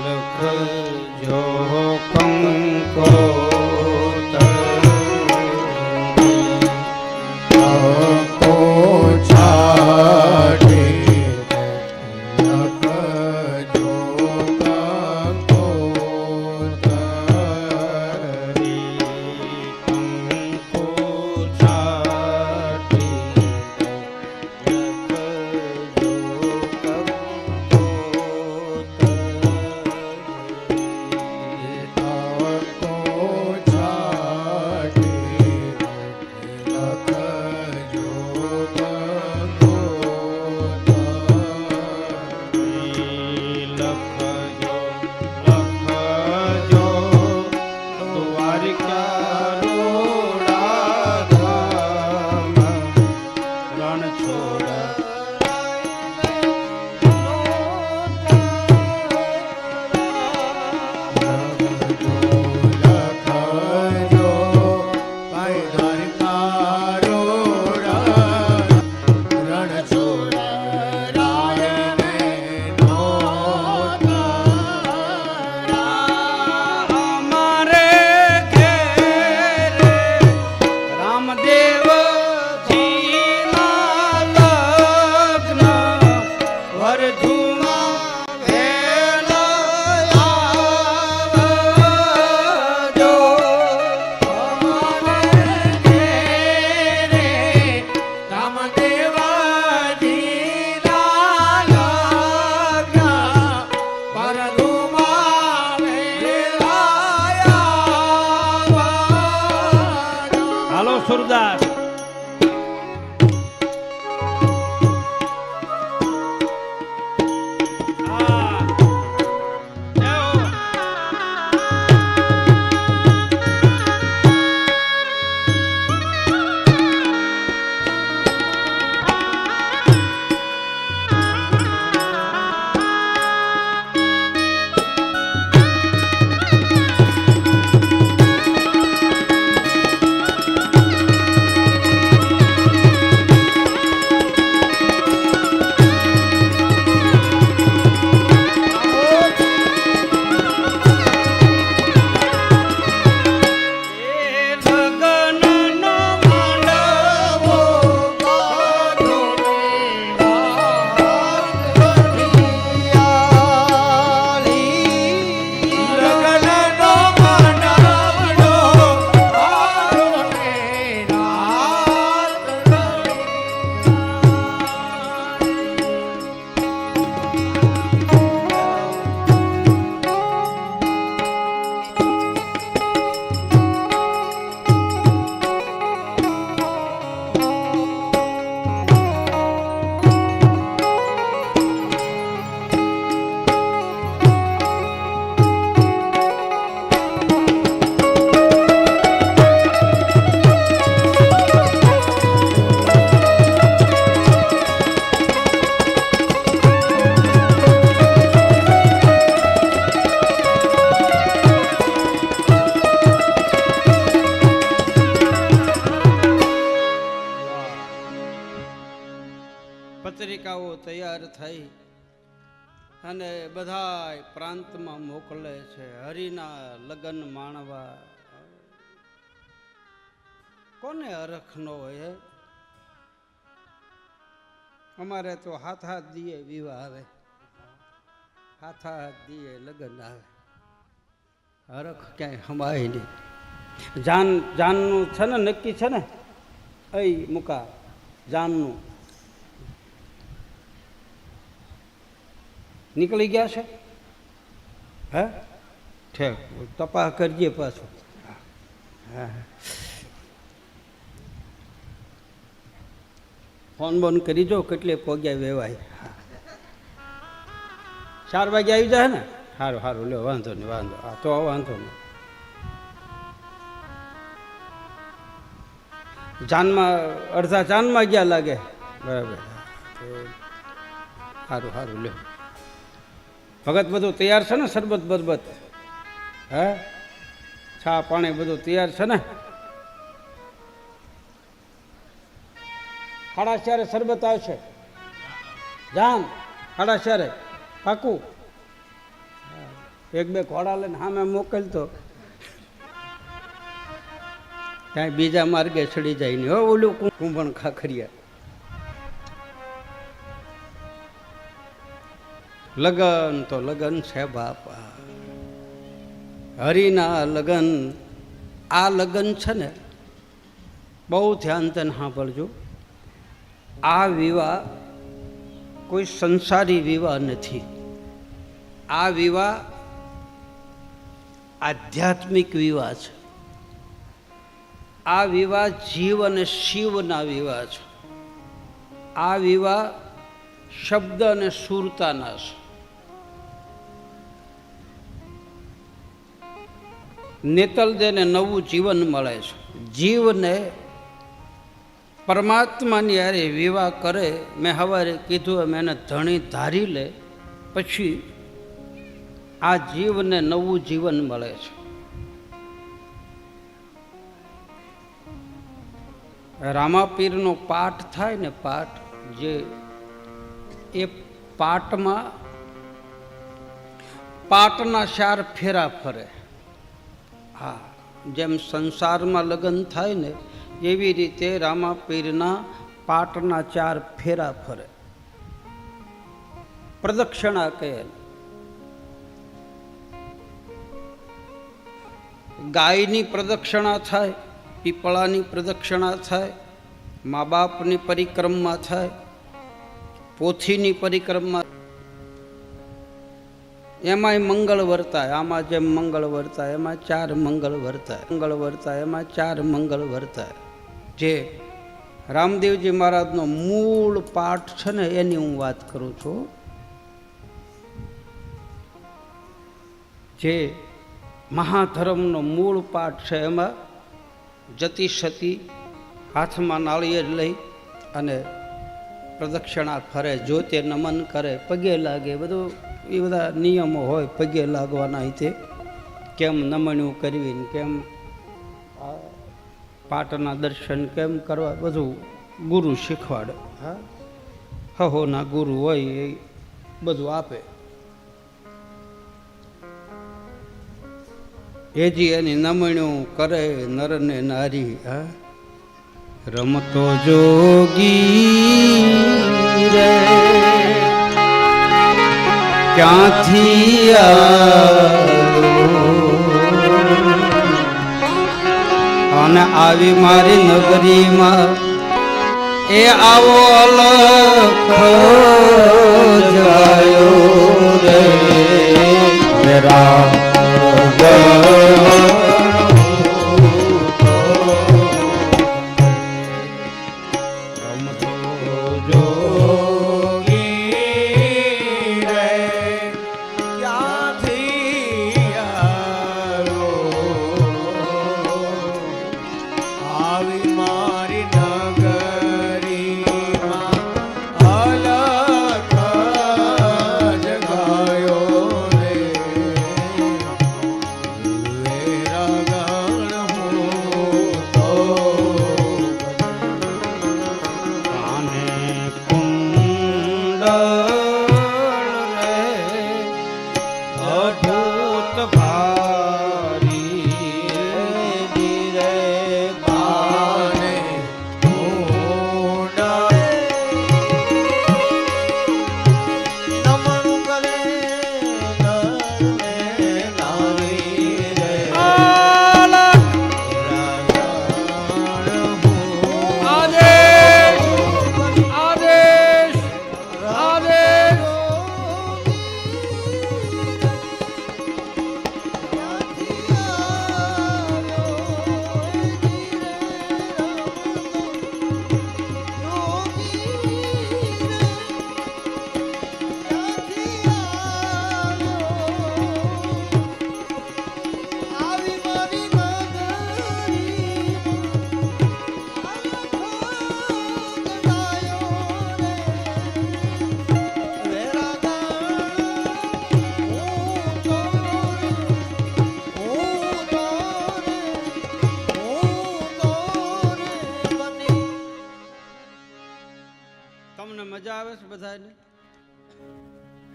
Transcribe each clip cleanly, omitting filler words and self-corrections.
લખજો કંકો સુરદાસ પત્રિકાઓ તૈયાર થઈ અને બધા પ્રાંતમાં મોકલે છે હરિના લગ્ન માણવા. કોને હરખ ન હોય? અમારે તો હાથ હાથ દીએ વિવાહ આવે, હાથ હાથ દીએ લગ્ન આવે, હરખ ક્યાંય હમાય નહીં. જાનનું છે ને નક્કી છે ને, અહીં મૂકા જાનનું નીકળી ગયા છે. હે ઠેક તપાસ કરજે પાછું. હા ફોન બોન કરી જો કેટલે પગ્યા વેવાય. 4 વાગે આવી જાય ને. સારું સારું લ્યો, વાંધો નહીં વાંધો. હા તો વાંધો નહીં. જાનમાં અડધા જાનમાં ગયા લાગે. બરાબર સારું સારું લ્યો. ભગત બધું તૈયાર છે ને? શરબત બરબત હે છા પાણી બધું તૈયાર છે ને? 4:30 શરબત આવશે. જાન સાડા ચારે પાકું. એક બે ઘોડા લઈને સામે મોકલતો ક્યાંય બીજા માર્ગે ચડી જાય નહીં. હો ઓલું કુંભણ ખાખરિયા. લગન તો લગન છે બાપા, હરિના લગન. આ લગન છે ને, બહુ ધ્યાન તેને સાંભળજો. આ વિવાહ કોઈ સંસારી વિવાહ નથી. આ વિવાહ આધ્યાત્મિક વિવાહ છે. આ વિવાહ જીવ અને શિવના વિવાહ છે. આ વિવાહ શબ્દ અને સુરતાના છે. નેતલદેને નવું જીવન મળે છે. જીવને પરમાત્માની યારે વિવાહ કરે. મેં સવારે કીધું એમ એને ધણી ધારી લે પછી આ જીવને નવું જીવન મળે છે. રામાપીરનો પાઠ થાય ને, પાઠ જે એ પાઠમાં પાટના 4 ફેરા ફરે. હા, જેમ સંસારમાં લગ્ન થાય ને એવી રીતે રામાપીરના પાટના 4 ફેરા ફરે. પ્રદક્ષિણા કહે. ગાયની પ્રદક્ષિણા થાય, પીપળાની પ્રદક્ષિણા થાય, મા બાપની પરિક્રમા થાય, પોથીની પરિક્રમા. એમાંય મંગળ વર્તાય. આમાં જેમ મંગળ વર્તાય એમાં 4 મંગળ વર્તાય. મંગળ વર્તાય એમાં 4 મંગળ વર્તાય. જે રામદેવજી મહારાજનો મૂળ પાઠ છે ને એની હું વાત કરું છું. જે મહાધર્મનો મૂળ પાઠ છે એમાં જતી સતી હાથમાં નાળિયેર લઈ અને પ્રદક્ષિણા ફરે, જોતે નમન કરે, પગે લાગે. બધું એ બધા નિયમો હોય પગે લાગવાના. રીતે કેમ નમણ્યું કરવી, કેમ પાટના દર્શન કેમ કરવા, બધું ગુરુ શીખવાડે. હા, હહોના ગુરુ હોય એ બધું આપે. એજી એની નમણ્યું કરે નર ને નારી. હા, રમતો જોગી રે ક્યાંથી અને આવી મારી નગરીમાં એ આવો અલખ જાયો રે રામ.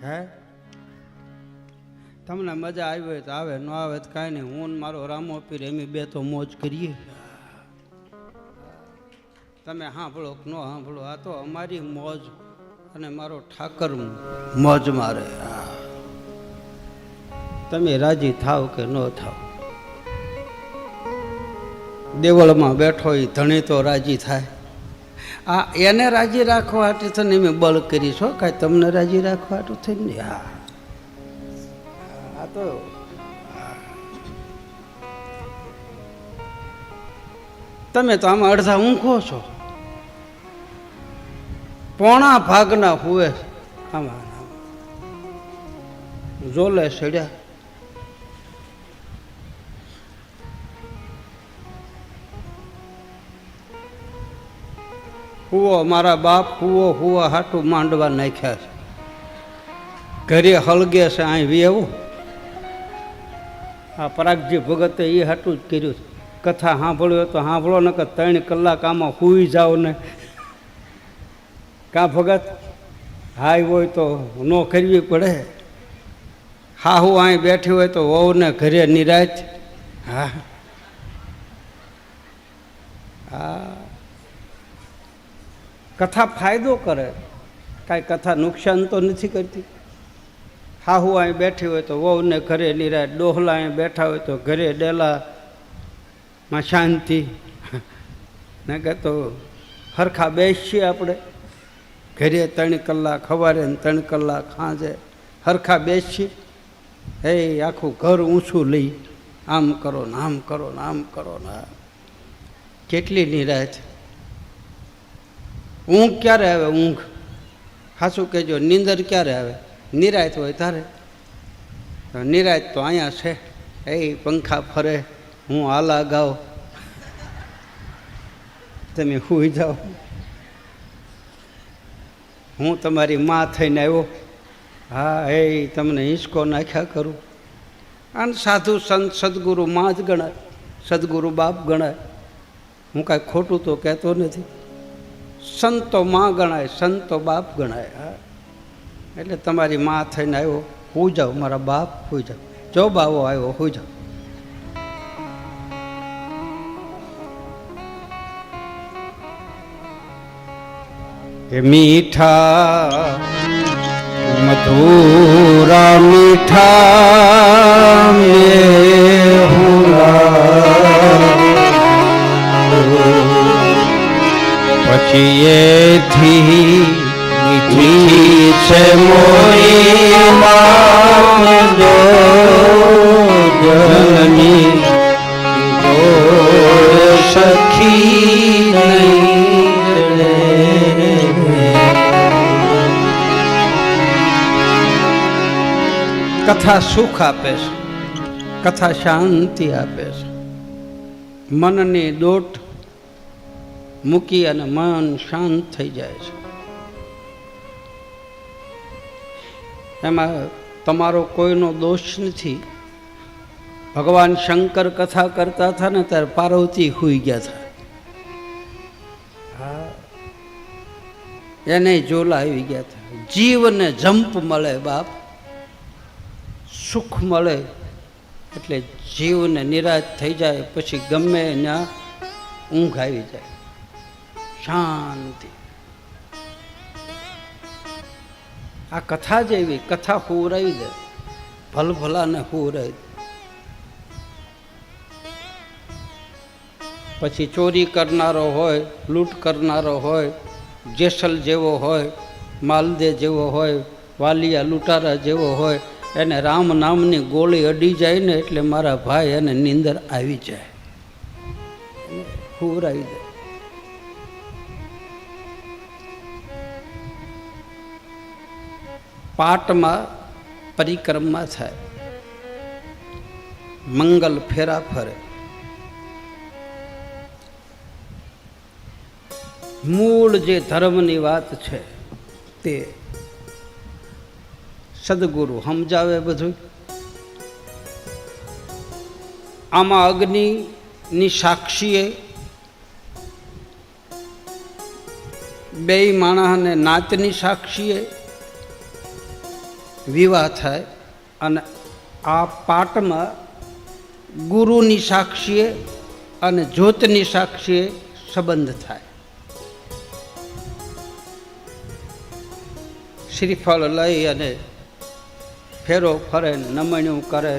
હે તમને મજા આવી હોય તો આવે, ન આવે તો કાંઈ નહીં. હું ને મારો રામો પીર એમ બે તો મોજ કરીએ. તમે સાંભળો કે ન સાંભળો, આ તો અમારી મોજ અને મારો ઠાકર મોજ મારે. તમે રાજી થાવ કે ન થાવ. દેવળમાં બેઠો એ ધણી તો રાજી થાય. આ એને રાજી રાખવા હાટુ થઈને મેં બળ કરી છો, કાંઈ તમને રાજી રાખવા હાટુ થઈને. હા આ તો તમે તો આમાં અડધા ઊંઘો છો, પોણા ભાગના હુએ આમાં જોલે સડ્યા. હુવો મારા બાપ હુવો હાટું માંડવા નાખ્યા છે. ઘરે હળગે છે અહીં વેવું. આ પરાગજી ભગતે એ હાટું જ કર્યું છે. કથા સાંભળ્યો તો સાંભળો ને કે 3 કલાક આમાં સૂઈ જાઓ ને. કાં ભગત હાઈ હોય તો ન કરવી પડે. હાહુ અહીં બેઠી હોય તો વહુને ઘરે નિરાશ. હા હા કથા ફાયદો કરે, કાંઈ કથા નુકસાન તો નથી કરતી. હાહુ અહીં બેઠી હોય તો વહુને ઘરે નિરાશ. ડોહલા અહીં બેઠા હોય તો ઘરે ડેલામાં શાંતિ. ને કે તો હરખા બેસીએ આપણે ઘરે 3 કલાક સવારે ને 3 કલાક સાંજે હરખા બેસીએ. હે આખું ઘર ઊંચું લઈ આમ કરો ને આમ કરો ને આમ કરો ને. કેટલી નિરાશ. ઊંઘ ક્યારે આવે? ઊંઘ સાચું કહેજો, નીંદર ક્યારે આવે? નિરાશ હોય તારે. નિરાશ તો અહીંયા છે. એ પંખા ફરે, હું આલા ગાઉં, તમે સૂઈ જાઓ. હું તમારી માં થઈને આવ્યો. હા એ તમને હિંચકો નાખ્યા કરું. અને સાધુ સંત સદગુરુ માં જ ગણાય, સદગુરુ બાપ ગણાય. હું કાંઈ ખોટું તો કહેતો નથી. સંતો માં ગણાય, સંતો બાપ ગણાય. હા એટલે તમારી માં થઈને આવ્યો, હું જાઓ મારા બાપ, હું જાઓ. જો બાવો આવ્યો, હું જાઓ. એ મીઠા મધુરા મીઠા પછી એથી મીઠી છે મોરી માં જો જનની સખી કથા સુખ આપે છે, કથા શાંતિ આપે છે. મનની દોટ મૂકી અને મન શાંત થઈ જાય છે. એમાં તમારો કોઈનો દોષ નથી. ભગવાન શંકર કથા કરતા હતા ને ત્યારે પાર્વતી સૂઈ ગયા હતા. હા એને જોલા આવી ગયા હતા. જીવને જંપ મળે બાપ, સુખ મળે એટલે જીવને નિરાશ થઈ જાય. પછી ગમે ત્યાં ઊંઘ આવી જાય, શાંતિ. આ કથા જેવી, કથા હુવરાવી દે, ભલભલાને હુવરાવી દે. પછી ચોરી કરનારો હોય, લૂંટ કરનારો હોય, જેસલ જેવો હોય, માલદે જેવો હોય, વાલિયા લૂંટારા જેવો હોય, એને રામ નામની ગોળી અડી જાય ને એટલે મારા ભાઈ એને નીંદર આવી જાય, હુવરાવી દે. પાટમાં પરિક્રમા થાય, મંગલ ફેરા ફરે. મૂળ જે ધર્મની વાત છે તે સદગુરુ સમજાવે બધું. આમાં અગ્નિની સાક્ષીએ બે માણસને નાતની સાક્ષીએ વિવાહ થાય અને આ પાઠમાં ગુરુની સાક્ષીએ અને જ્યોતની સાક્ષીએ સંબંધ થાય. શ્રીફળ લઈ અને ફેરો ફરે, નમણ્યું કરે.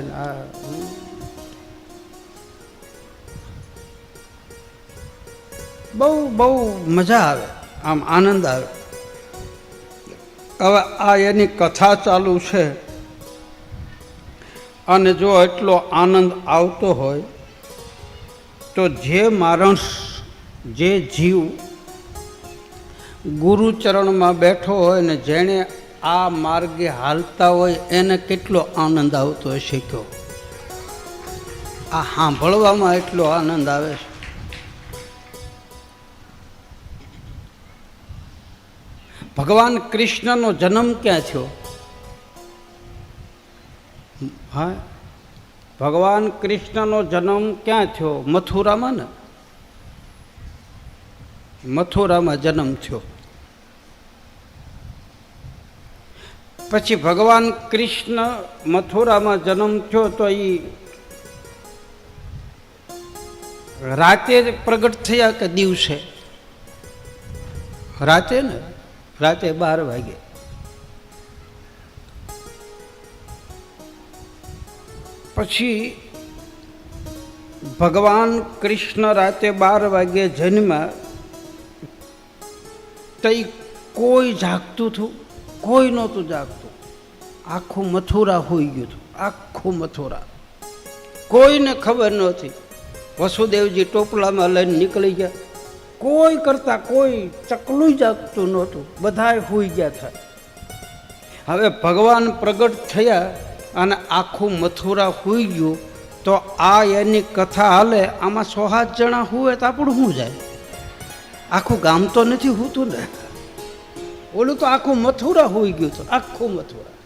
બહુ બહુ મજા આવે, આમ આનંદ આવે. હવે આ એની કથા ચાલુ છે અને જો એટલો આનંદ આવતો હોય તો જે માણસ, જે જીવ ગુરુચરણમાં બેઠો હોય ને જેણે આ માર્ગે હાલતા હોય એને કેટલો આનંદ આવતો હશે કહો. આ સાંભળવામાં એટલો આનંદ આવે છે. ભગવાન કૃષ્ણનો જન્મ ક્યાં થયો? હા, ભગવાન કૃષ્ણનો જન્મ ક્યાં થયો? મથુરામાં ને. મથુરામાં જન્મ થયો. પછી ભગવાન કૃષ્ણ મથુરામાં જન્મ થયો તો એ રાતે પ્રગટ થયા કે દિવસે? રાતે ને, રાતે 12 વાગે. પછી ભગવાન કૃષ્ણ રાતે 12 વાગે જન્મ્યા તો કોઈ જાગતું હતું? કોઈ નહોતું જાગતું. આખું મથુરા હોઈ ગયું હતું, આખું મથુરા. કોઈને ખબર નહોતી. વસુદેવજી ટોપલામાં લઈને નીકળી ગયા. કોઈ કરતા કોઈ ચકલું જાગતું નહોતું, બધાય હોઈ ગયા હતા. હવે ભગવાન પ્રગટ થયા અને આખું મથુરા હોઈ ગયું તો આ એની કથા હાલે. આમાં 6-7 જણા હુએ તો આપણું શું જાય? આખું ગામ તો નથી હોતું ને. ઓલું તો આખું મથુરા હોઈ ગયું હતું, આખું મથુરા.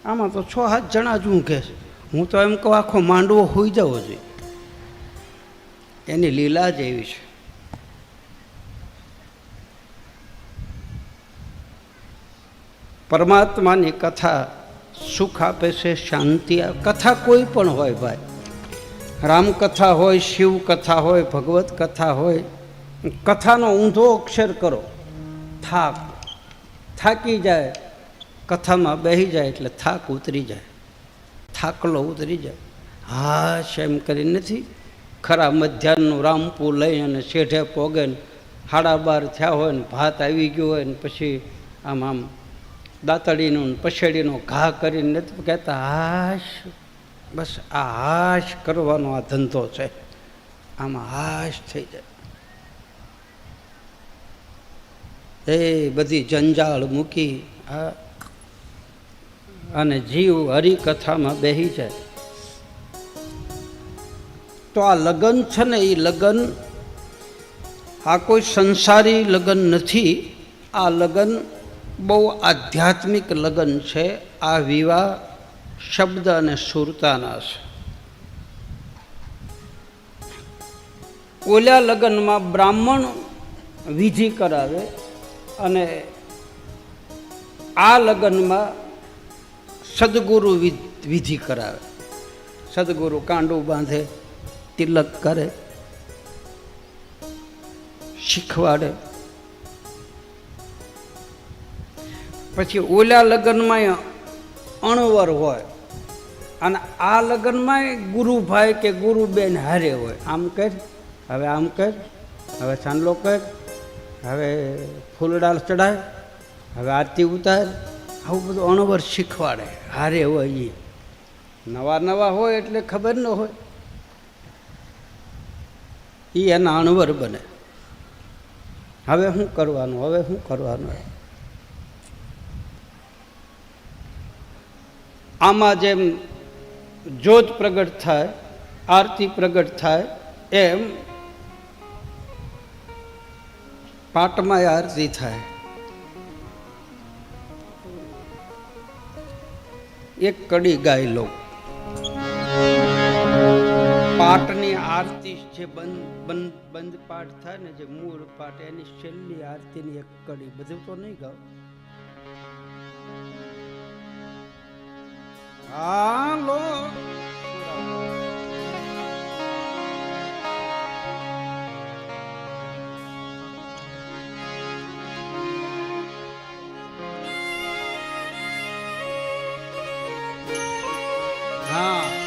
આમાં તો 6-7 જણા જ હું કહે. હું તો એમ કહું આખો માંડવો હોઈ જવો જોઈએ. એની લીલા જ એવી છે. પરમાત્માની કથા સુખ આપે છે, શાંતિ આપે. કથા કોઈ પણ હોય ભાઈ, રામકથા હોય, શિવ કથા હોય, ભગવત કથા હોય. કથાનો ઊંધો અક્ષર કરો, થાકી જાય. કથામાં બેસી જાય એટલે થાક ઉતરી જાય, થાકલો ઉતરી જાય. હાશ એમ કરી નથી. ખરા મધ્યાહનનું રામપું લઈ અને શેઢે પોગે ને 12:30 થયા હોય ને ભાત આવી ગયો હોય ને પછી આમ આમ દાંતડીનું પછેડીનો ઘા કરીને નથી કહેતા હાશ. બસ આ હાશ કરવાનો આ ધંધો છે. આમાં હાશ થઈ જાય. એ બધી જંજાળ મૂકી અને જીવ હરિકથામાં બેસી જાય. તો આ લગ્ન છે ને, એ લગ્ન આ કોઈ સંસારી લગ્ન નથી. આ લગ્ન બહુ આધ્યાત્મિક લગ્ન છે. આ વિવાહ શબ્દ અને સુરતાના છે. ઓલા લગ્નમાં બ્રાહ્મણ વિધિ કરાવે અને આ લગ્નમાં સદગુરુ વિધિ કરાવે. સદગુરુ કાંડું બાંધે, તિલક કરે, શીખવાડે. પછી ઓલા લગ્નમાં અણવર હોય અને આ લગ્નમાં ગુરુભાઈ કે ગુરુબેન હારે હોય. આમ કર, હવે આમ કર, હવે ચાંદલો કર, હવે ફૂલડાળ ચડાય, હવે આરતી ઉતાર. આવું બધું અણવર શીખવાડે. હારે હોય એ નવા નવા હોય એટલે ખબર ન હોય. એ એના અણવર બને. હવે શું કરવાનું, હવે શું કરવાનું. આમાં જેમ જ્યોત પ્રગટ થાય, આરતી પ્રગટ થાય, એમ પાટમાં આરતી થાય. એક કડી ગાઈ લો. પાટની આરતી જે બંધ પાઠ થાય ને, જે મૂળ પાઠ, એની છેલ્લી આરતીની એક કડી. બધું તો નહીં ગાવ. હાલો હા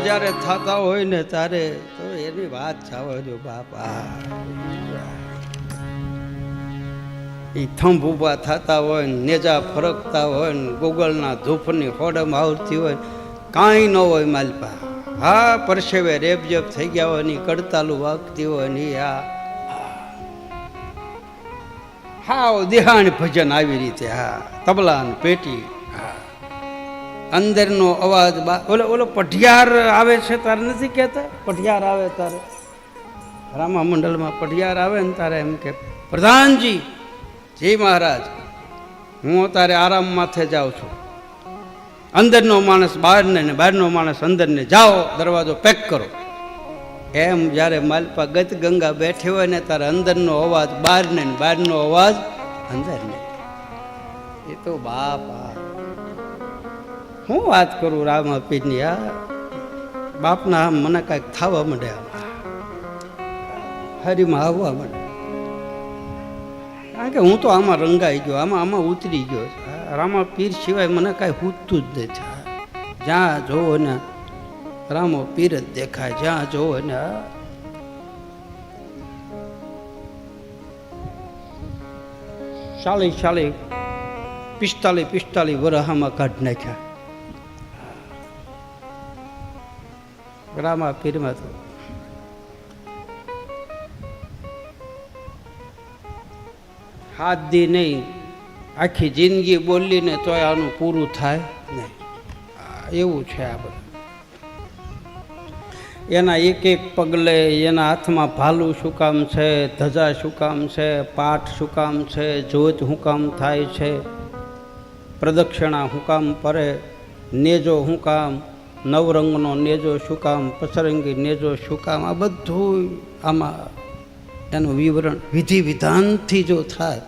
જ્યારે થતા હોય ને તારે તો એની વાત જવા દો બાપા. એ થંભ ઊભા થતા હોય ને નેજા ફરકતા હોય ને ગોગલના ધૂપની હોડમ આવતી હોય કાંઈ ન હોય માલપા. હા પરસેવે રેબજેબ થઈ ગયા હોય ને કડતાલું વાગતી હોય ને હા દેહાણ ભજન આવી રીતે હા તબલા ને પેટી અંદરનો અવાજ ઓલો પઢિયાર આવે છે તારે નથી કહેતા પઢિયાર આવે તારે રામા મંડળમાં પઢિયાર આવે ને તારે એમ કે પ્રધાનજી જી મહારાજ હું તારે આરામ માથે જાઉં છું અંદરનો માણસ બહારને ને બહારનો માણસ અંદરને, જાઓ દરવાજો પેક કરો. એમ જ્યારે માલપા ગત ગંગા બેઠી હોય ને ત્યારે અંદરનો અવાજ બહારને ને બહારનો અવાજ અંદરને. એ તો બાપા હું વાત કરું રામાપીરની. આ બાપના આમ મને કાંઈક થવા માંડે, હરીમાં આવવા માંડે. કારણ કે હું તો આમાં રંગાઈ ગયો, આમાં ઉતરી ગયો. રામા પીર સિવાય મને કાંઈ હૂતું જ નથી. જ્યાં જોવો ને રામો પીર જ દેખાય, જ્યાં જોવો ને. ચાલી 45 વરહામાં કાઢી નાખ્યા રામા પીરમાં. તો હાથ દી નહીં, આખી જિંદગી બોલીને તોય આનું પૂરું થાય નહીં. એવું છે આ બધું. એના એક એક પગલે એના હાથમાં ભાલું શું કામ છે, ધજા શું કામ છે, પાઠ શું કામ છે, જોત શું કામ થાય છે, પ્રદક્ષિણા શું કામ પરે, નેજો શું કામ, નવરંગનો નેજો શું કામ, પસરંગી નેજો શું કામ, આ બધું આમાં એનું વિવરણ વિધિ વિધાનથી જો થાય.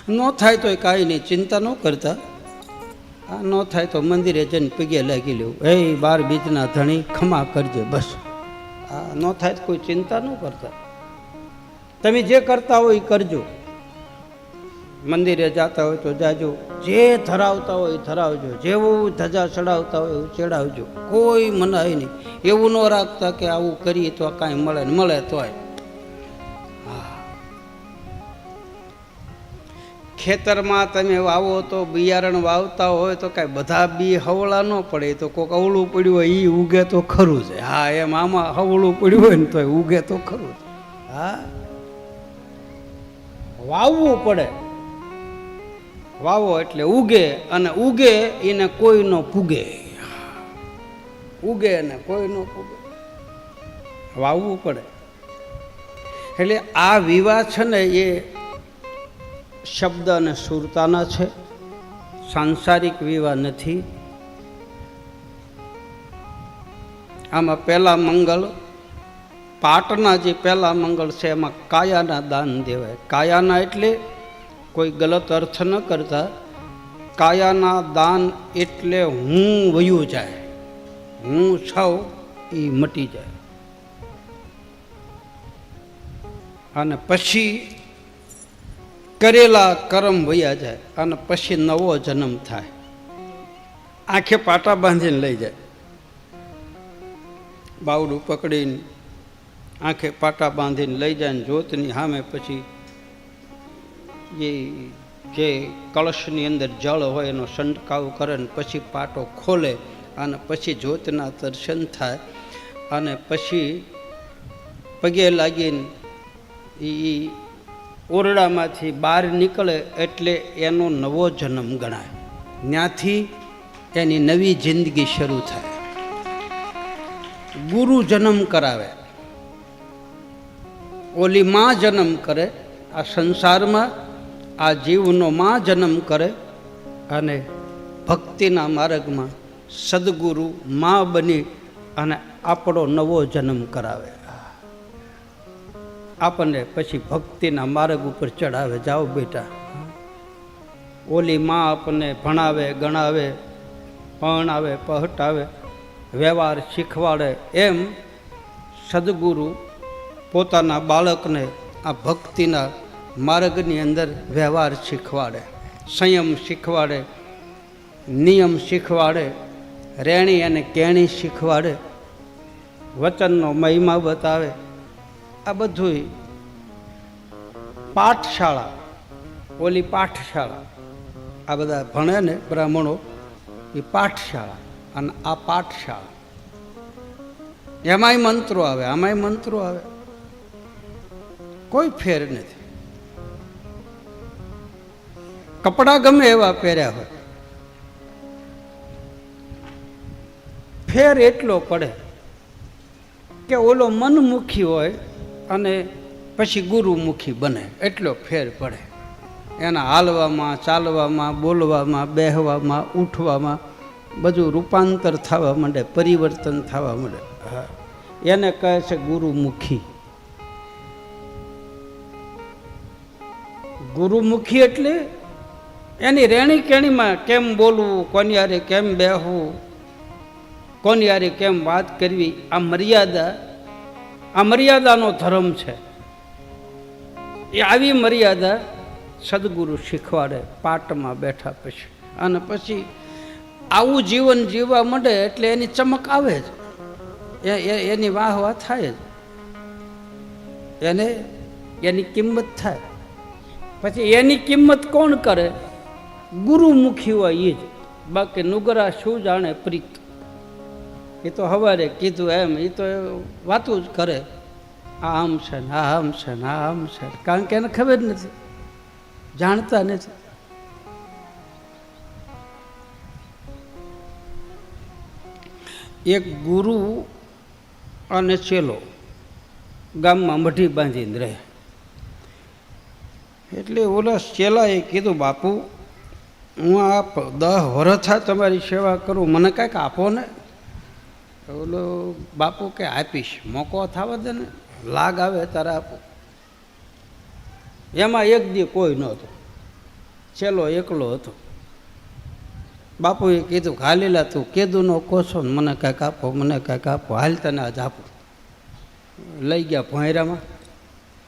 ન થાય તો કાંઈ નહીં, ચિંતા ન કરતા. આ ન થાય તો મંદિરે જઈને પગે લાગી લેવું, એ 12 બીજના ધણી ખમા કરજે, બસ. આ ન થાય તો કોઈ ચિંતા ન કરતા. તમે જે કરતા હોય એ કરજો. મંદિરે જતા હોય તો જાજો, જે ધરાવતા હોય એ ધરાવજો, જેવું ધજા ચડાવતા હોય એવું ચડાવજો. કોઈ મનાય નહીં. એવું ન રાખતા કે આવું કરીએ તો કાંઈ મળે ને મળે તોય. ખેતરમાં તમે વાવો તો બિયારણ વાવતા હોય તો કાંઈ બધા બી હવળા ન પડે, તો કોઈક અવળું પડ્યું હોય એ ઉગે તો ખરું છે. હા, એમ આમાં હવળું પડ્યું હોય ને તો ઉગે તો ખરું છે. હા, વાવવું પડે. વાવો એટલે ઉગે, અને ઉગે એને કોઈ ન પૂગે. ઉગે ને કોઈ ન પૂગે, વાવવું પડે. એટલે આ વિવાહ છે ને એ શબ્દ અને સુરતાના છે, સાંસારિક વિવાહ નથી. આમાં પહેલા મંગળ, પાટના જે પહેલા મંગળ છે એમાં કાયાના દાન દેવાય. કાયાના એટલે કોઈ ગલત અર્થ ન કરતા. કાયાના દાન એટલે હું વયું જાય, હું છવ એ મટી જાય. અને પછી કરેલા કર્મ વયા જાય, અને પછી નવો જન્મ થાય. આંખે પાટા બાંધીને લઈ જાય, બાવડું પકડીને આંખે પાટા બાંધીને લઈ જાય ને જ્યોતની સામે પછી એ જે કળશની અંદર જળ હોય એનો છંટકાવ કરે ને પછી પાટો ખોલે, અને પછી જ્યોતના દર્શન થાય. અને પછી પગે લાગીને એ ઓરડામાંથી બહાર નીકળે એટલે એનો નવો જન્મ ગણાય. ત્યાંથી એની નવી જિંદગી શરૂ થાય. ગુરુ જન્મ કરાવે, ઓલી માં જન્મ કરે આ સંસારમાં, આ જીવનો માં જન્મ કરે, અને ભક્તિના માર્ગમાં સદગુરુ માં બની અને આપણો નવો જન્મ કરાવે. આપણને પછી ભક્તિના માર્ગ ઉપર ચડાવે, જાઓ બેટા. ઓલી માં આપણને ભણાવે, ગણાવે, પરણાવે, પહટાવે, વ્યવહાર શીખવાડે. એમ સદગુરુ પોતાના બાળકને આ ભક્તિના માર્ગની અંદર વ્યવહાર શીખવાડે, સંયમ શીખવાડે, નિયમ શીખવાડે, રહેણી અને કહેણી શીખવાડે, વચનનો મહિમા બતાવે. આ બધું પાઠશાળા, ઓલી પાઠશાળા, આ બધા ભણે ને બ્રાહ્મણો એ પાઠશાળા, અને આ પાઠશાળા. એમાંય મંત્રો આવે, આમાંય મંત્રો આવે, કોઈ ફેર નથી. કપડાં ગમે એવા પહેર્યા હોય, ફેર એટલો પડે કે ઓલો મનમુખી હોય અને પછી ગુરુમુખી બને, એટલો ફેર પડે. એના હાલવામાં, ચાલવામાં, બોલવામાં, બેહવામાં, ઉઠવામાં બધું રૂપાંતર થવા માંડે, પરિવર્તન થવા માંડે. હા, એને કહે છે ગુરુમુખી. ગુરુમુખી એટલે એની રેણી કેણીમાં કેમ બોલવું, કોની હારે કેમ બેહવું, કોની હારે કેમ વાત કરવી, આ મર્યાદાનો ધર્મ છે. એ આવી મર્યાદા સદગુરુ શીખવાડે પાટમાં બેઠા પછી. અને પછી આવું જીવન જીવવા માંડે એટલે એની ચમક આવે જ, એની વાહ થાય જ, એની કિંમત થાય. પછી એની કિંમત કોણ કરે? ગુરુમુખી હોય એ જ. બાકી નુગરા શું જાણે પ્રીત, એ તો હવારે કીધું એમ એ તો વાતું જ કરે, આ આમ છે ને આ આમ છે ને આ આમ છે, કારણ કે એને ખબર નથી, જાણતા નથી. એક ગુરુ અને ચેલો ગામમાં મઢી બાંધીને રહે. એટલે ઓલા ચેલાએ કીધું, બાપુ હું આ 10 વર્ષ તમારી સેવા કરું, મને કાંઈક આપો ને. ઓલો બાપુ કે આપીશ, મોકો થવા દે ને, લાગ આવે તારે આપો. એમાં એક દી કોઈ નહોતો, ચેલો એકલો હતો. બાપુએ કીધું, હાલીલા તું કીધું નો કોશો ને, મને કાંઈક આપો, મને કાંઈક આપો, હાલ તને આજ આપો. લઈ ગયા ભોંયરામાં,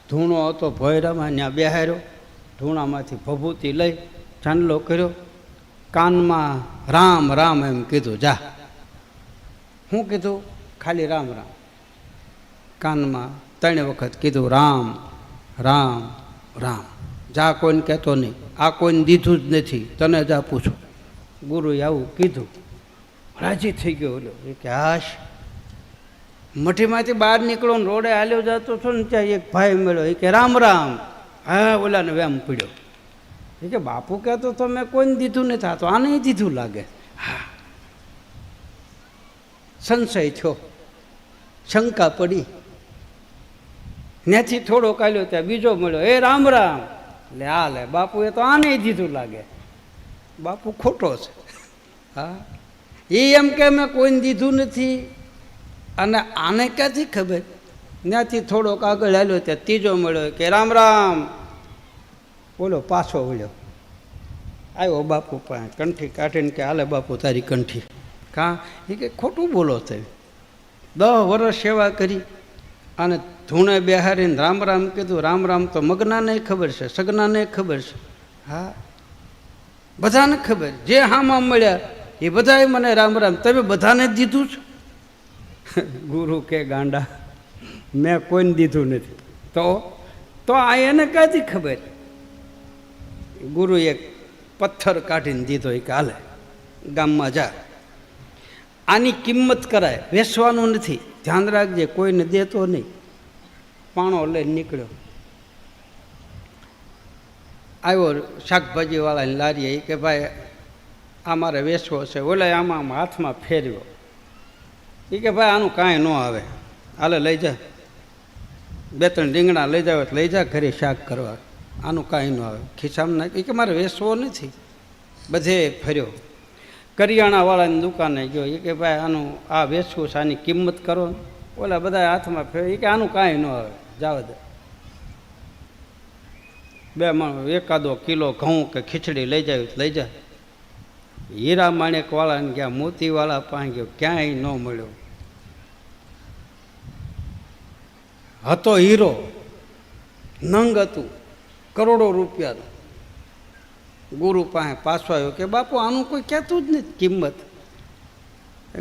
ધૂણો હતો ભોંયરામાં, ત્યાં બેહાર્યો. ધૂણામાંથી ભભૂતિ લઈ ચાંદલો કર્યો, કાનમાં રામ રામ એમ કીધું. જા. શું કીધું? ખાલી રામ રામ. કાનમાં 3 વખત કીધું, રામ રામ રામ. જા, કોઈને કહેતો નહીં, આ કોઈને દીધું જ નથી, તને જ આપું છું. ગુરુએ આવું કીધું, રાજી થઈ ગયો. ઓલો કે હાશ. મઠીમાંથી બહાર નીકળો ને રોડે હાલ્યો જતો છો ને, ત્યાં એક ભાઈ મળ્યો. એ કે રામ રામ. હા, ઓલાને વેમ પડ્યો. એ કે બાપુ કહેતો તો મેં કોઈને દીધું નથી, આ તો આને દીધું લાગે. હા, સંશય થયો, શંકા પડી. ત્યાંથી થોડો કાલ્યો, ત્યાં બીજો મળ્યો, એ રામ રામ. એટલે હા લે, બાપુએ તો આને દીધું લાગે, બાપુ ખોટો છે. હા, એ એમ કે મેં કોઈને દીધું નથી, અને આને ક્યાંથી ખબર? ત્યાંથી થોડોક આગળ હાલ્યો, ત્યાં ત્રીજો મળ્યો, કે રામ રામ. બોલો પાછો વળ્યો, આવ્યો બાપુ પાસે, કંઠી કાઢીને કે હાલે બાપુ તારી કંઠી. કાં? એ કે ખોટું બોલો થયું, 10 વર્ષ સેવા કરી અને ધૂણે બેહારીને રામ રામ કીધું. રામ રામ તો મગનાને ખબર છે, સગનાને ખબર છે. હા, બધાને ખબર, જે હામાં મળ્યા એ બધાએ મને રામ રામ. તમે બધાને જ દીધું છે? ગુરુ કે ગાંડા, મેં કોઈને દીધું નથી. તો આ એને ક્યાંથી ખબર? ગુરુએ એક પથ્થર કાઢીને દીધો. એ કે હાલે ગામમાં જા, આની કિંમત કરાય, વેચવાનું નથી, ધ્યાન રાખજે, કોઈને દેતો નહીં. પાણો લઈને નીકળ્યો. આવ્યો શાકભાજીવાળાની લારીએ. એ કે ભાઈ આ મારે વેચવો છે. ઓલા આમાં હાથમાં ફેરવ્યો. એ કે ભાઈ આનું કાંઈ ન આવે, હાલે લઈ જા, 2-3 રીંગણા લઈ જાવ, લઈ જા ઘરે શાક કરવા, આનું કાંઈ ન આવે, ખિસ્સામાં નાખ. એ કે મારે વેચવો નથી. બધે ફર્યો, કરિયાણાવાળાની દુકાને ગયો. એ કે ભાઈ આનું આ વેચવું છે, આની કિંમત કરો. ઓલા બધા હાથમાં ફેરવ્યો. એ કે આનું કાંઈ ન આવે, જાવ દે. 2 માણસ 1 કિલો ઘઉં કે ખીચડી લઈ જાય, લઈ જાય. હીરા માણેકવાળાને ગયા, મોતીવાળા પાસે ગયો, ક્યાંય ન મળ્યો. હતો હીરો, નંગ હતું, કરોડો રૂપિયાનું. ગુરુ પાસે પાછો આવ્યો કે બાપુ આનું કોઈ કહેતું જ નથી કિંમત.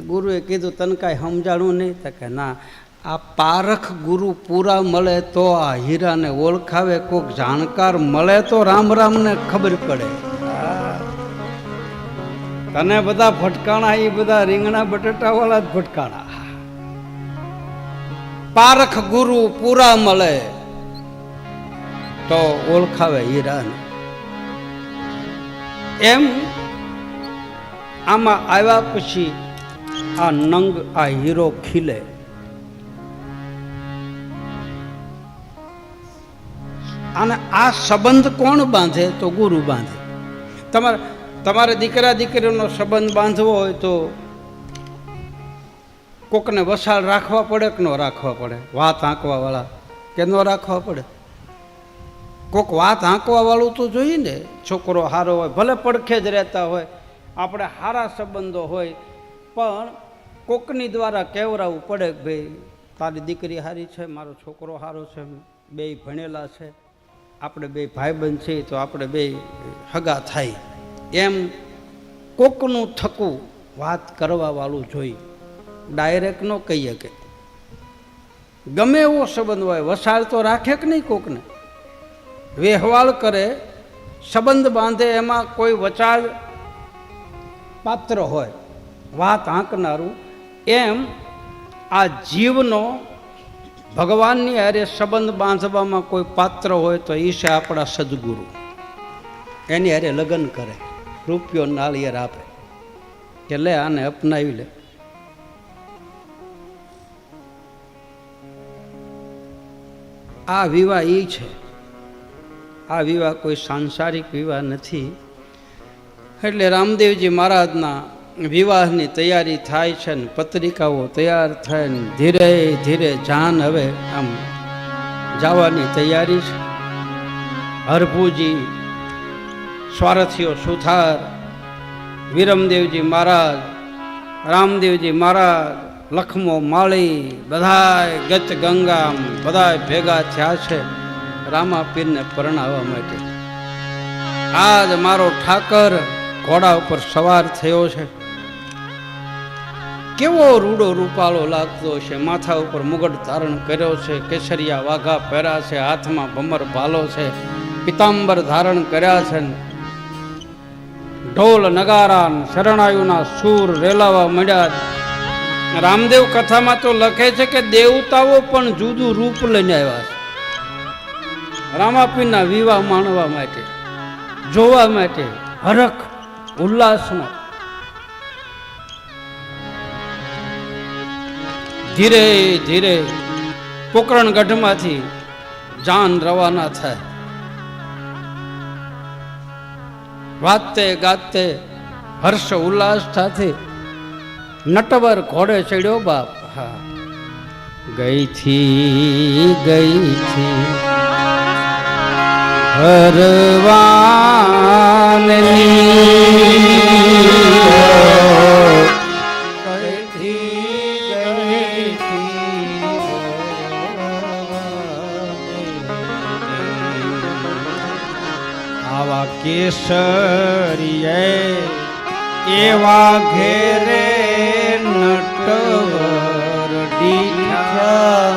ગુરુએ કીધું, તને કાંઈ સમજાણું નહીં? તો કે ના, આ પારખ ગુરુ પૂરા મળે તો આ હીરાને ઓળખાવે, કોઈક જાણકાર મળે તો રામ રામને ખબર પડે. તને બધા ભટકાણા એ બધા રીંગણા બટેટા વાળા જ ભટકાણા. પારખ ગુરુ પૂરા મળે તો ઓળખાવે હીરાને. એમ આમાં આવ્યા પછી આ નંગ, આ હીરો ખીલે. અને આ સંબંધ કોણ બાંધે? તો ગુરુ બાંધે. તમારે દીકરા દીકરીનો સંબંધ બાંધવો હોય તો કોકને વસાળ રાખવા પડે કે ન રાખવા પડે? વાત આંકવા વાળા કે ન રાખવા પડે? કોક વાત આંકવા વાળું તો જોઈએ ને. છોકરો સારો હોય, ભલે પડખે જ રહેતા હોય, આપણે સારા સંબંધો હોય, પણ કોકની દ્વારા કહેવરાવું પડે કે ભાઈ તારી દીકરી સારી છે, મારો છોકરો સારો છે, બે ભણેલા છે, આપણે બે ભાઈબંધ છીએ તો આપણે બે હગા થાય, એમ કોકનું થકું વાત કરવા વાળું જોઈ. ડાયરેક્ટ ન કહીએ કે ગમે એવો સંબંધ હોય, વસાળ તો રાખે કે નહીં? કોકને વેહવાળ કરે, સંબંધ બાંધે, એમાં કોઈ વચાળ પાત્ર હોય, વાત આંકનારું. એમ આ જીવનો ભગવાનની હારે સંબંધ બાંધવામાં કોઈ પાત્ર હોય તો એ છે આપણા સદગુરુ. એની હારે લગ્ન કરે, રૂપિયો નાળિયેર આપે કે લે આને અપનાવી લે. આ વિવાહ એ છે. આ વિવાહ કોઈ સાંસારિક વિવાહ નથી. એટલે રામદેવજી મહારાજના વિવાહની તૈયારી થાય છે ને પત્રિકાઓ તૈયાર થાય ને ધીરે ધીરે જાન હવે આમ જવાની તૈયારી છે. હરભુજી, સ્વારથીઓ સુથાર, વિરમદેવજી મહારાજ, રામદેવજી મહારાજ, લખમો માળી, બધાય ગચ ગંગા બધાય ભેગા થયા છે રામાપીરને પરણાવવા માટે. આજ મારો ઠાકર ઘોડા ઉપર સવાર થયો છે. કેવો રૂડો રૂપાળો લાગતો છે. માથા ઉપર મુગટ ધારણ કર્યો છે, કેસરિયા વાઘા પહેર્યા છે, હાથમાં ભમર ભાલો છે, પિતાંબર ધારણ કર્યા છે. ઢોલ નગારા શરણાયુના સૂર રેલાવા મળ્યા. રામદેવ કથામાં તો લખે છે કે દેવતાઓ પણ જુદું રૂપ લઈને આવ્યા છે રામાપીરના વિવાહ માણવા માટે, જોવા માટે, હરખ ઉલ્લાસમાં. ધીરે ધીરે પોકરણગઢમાંથી જાન રવાના થાય. વાતે ગાતે હર્ષ ઉલ્લાસ સાથે નટવર ઘોડે ચડ્યો બાપ. હા, ગઈ થી આવા કેસરીએ એવા ઘેરે નટવર દીઠા.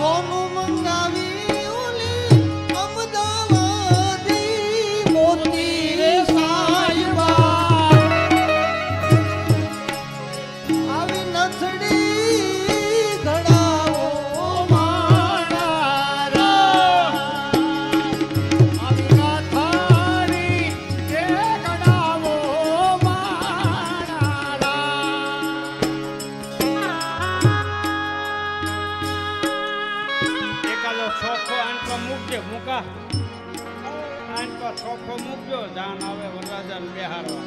સોનું મંગાવી ઓલી અમદાવાદી મોતી રે સાયબા આવી નથડી ઘડાવો મારા આવી નાથારી કે ઘડાવો મારા એકાદો ચોખ્ખો આંટો મૂકજે મૂકા આંટો ચોખ્ખો મૂકજો જાન આવે વરરાજાને બેહારવા